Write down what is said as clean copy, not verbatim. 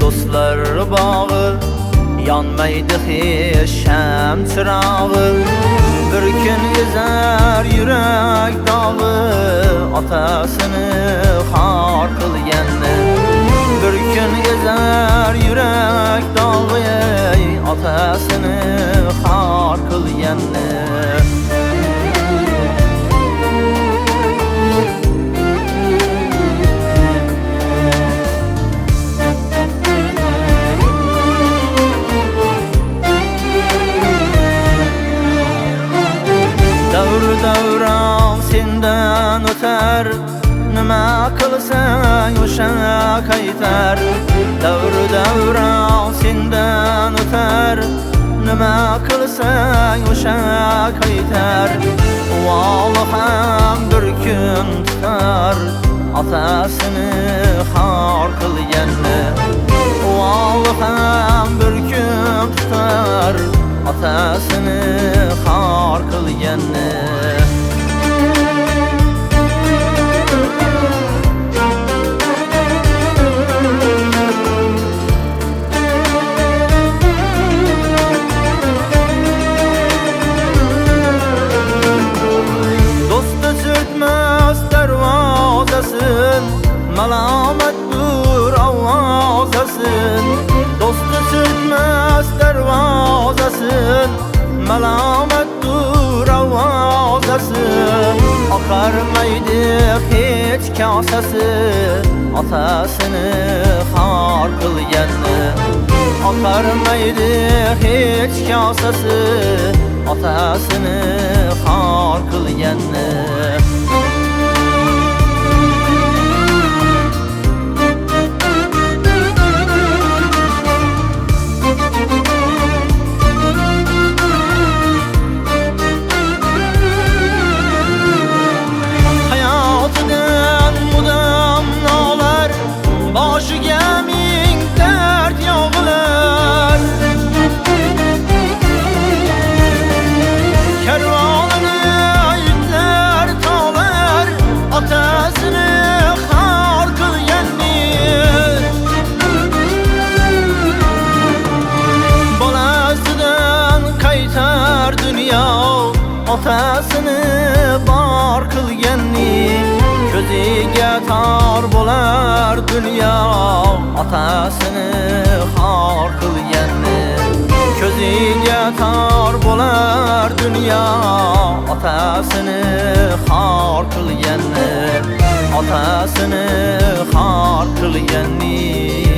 dostlar bağı, yanmaydı hiç şem çırağı. Bir gün ezer yürek dağı, atasını har kılgenni. Bir gün ezer yürek dağı, atasını har kılgenni. Davran senden öter, nima qilsang o'sha qaytar. Davran senden öter, nima qilsang o'sha qaytar. Uvoli ham bir kun tutar, otasini xor qilganni. Uvoli ham bir kun tutar, otasini xor qilganni. Do'sti sürtmas darvozasin, malomatdur ovozasin. Do'sti sürtmas darvozasin, malomatdur ovozasin. Oqarmaydi hech kosasi, otasini xor qilganni. Oqarmaydi hech kosasi, otasini xor qilganni. Boshiga ming dard yog'ilar, karvonini itlar tolar, otasini xor qilganni. Bolasidan qaytar dunyo, otasini bor qilganni. Ko'ziga tor bo'lar dunyo, otasini xor qilganni. Ko'ziga tor bo'lar dunyo, otasini xor qilganni. Otasini xor qilganni.